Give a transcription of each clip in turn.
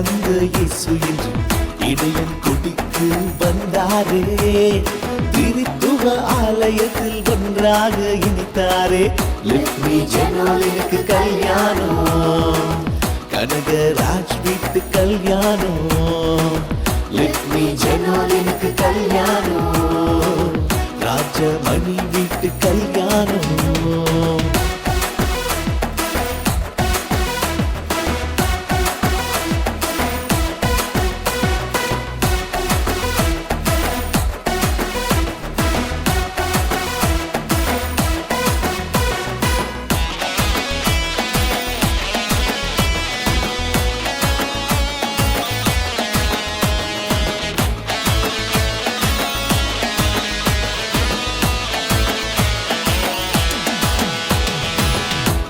வந்த இயேசு இன்று இடையன் குடிக்கு வந்தாரே. திருத்துவ ஆலயத்தில் ஒன்றாக இணைத்தாரே. லட்சுமி ஜெனோலினுக்கு கல்யாணம், கனகராஜ் வீட்டு கல்யாணம். லட்சுமி ஜெனோலினுக்கு கல்யாணம், ராஜமணி வீட்டு கல்யாணம்.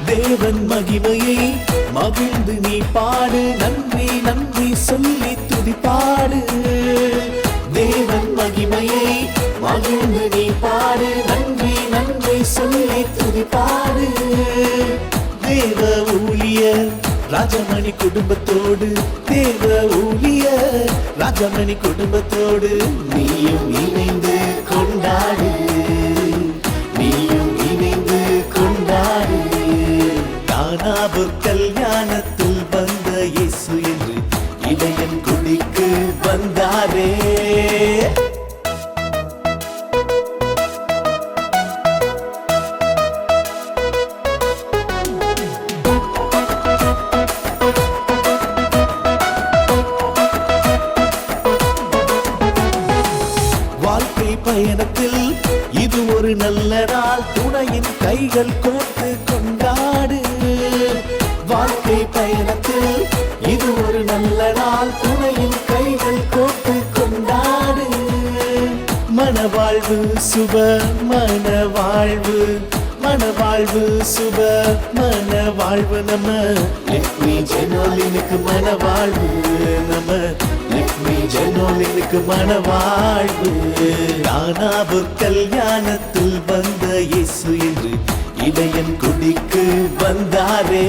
தேவன் மகிமையை மகிழ்ந்து நீ பாடு, நன்றி நன்றி சொல்லி துதிப்பாடு. தேவன் மகிமையை மகிழ்ந்து நீ பாடு, நன்றி நன்றி சொல்லி துதிப்பாடு. தேவ ஊழியர் ராஜமணி குடும்பத்தோடு, தேவ ஊழியர் ராஜமணி குடும்பத்தோடு நீயும் இணைந்து கொண்டாடு, நீயும் இணைந்து கொண்டாடு. கானாவூர் கல்யாணத்தில் வந்த இயேசு என்று இடையன் குடிக்கு வந்தாரே. வாழ்க்கை பயணத்தில் இது ஒரு நல்ல நாள், துணையின் கைகள் கோர்த்து கொண்டாடு. வாழ்க்கை பயணத்தில் இது ஒரு நல்ல நாள், துணையின் கைகள் கோர்த்து கொண்டாடு. மனவாழ்வு சுப மனவாழ்வு, மனவாழ்வு சுப மனவாழ்வு. நம்ம லட்சுமி ஜெனோலினுக்கு மனவாழ்வு, நம்ம லட்சுமி ஜெனோலினுக்கு மனவாழ்வு. கானாவூர் கல்யாணத்தில் வந்த இயேசு என்று இடையன் குடிக்கு வந்தாரே.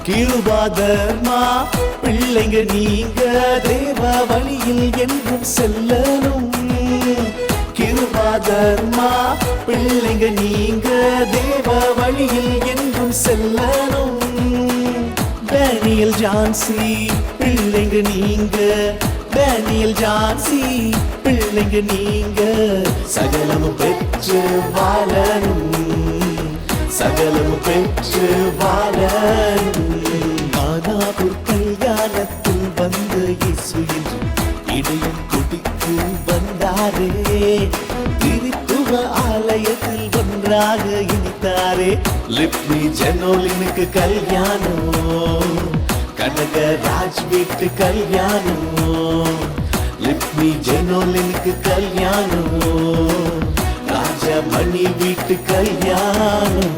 கிருபாதர்மா பிள்ளைங்க நீங்க தேவ வழியில் என்றும் செல்லணும். கிருபாதர்மா பிள்ளைங்க நீங்க தேவ வழியில் என்றும் செல்லணும். டேனியல் ஜான்சி பிள்ளைங்க நீங்க, டேனியல் ஜான்சி பிள்ளைங்க நீங்க சகலமும் பெற்று வாழணும், சகலமும் பெற்று வாழணும். கானாவூர் கல்யாணத்தில் வந்த இயேசு என்று இடையன் குடிக்கு வந்தாரே. திருத்துவ ஆலயத்தில் ஒன்றாக இணைத்தாரே. லட்சுமி ஜெனோலினுக்கு கல்யாணம், கனகராஜ் வீட்டு கல்யாணம். லட்சுமி ஜெனோலினுக்கு கல்யாணம், ராஜமணி வீட்டு கல்யாணம்.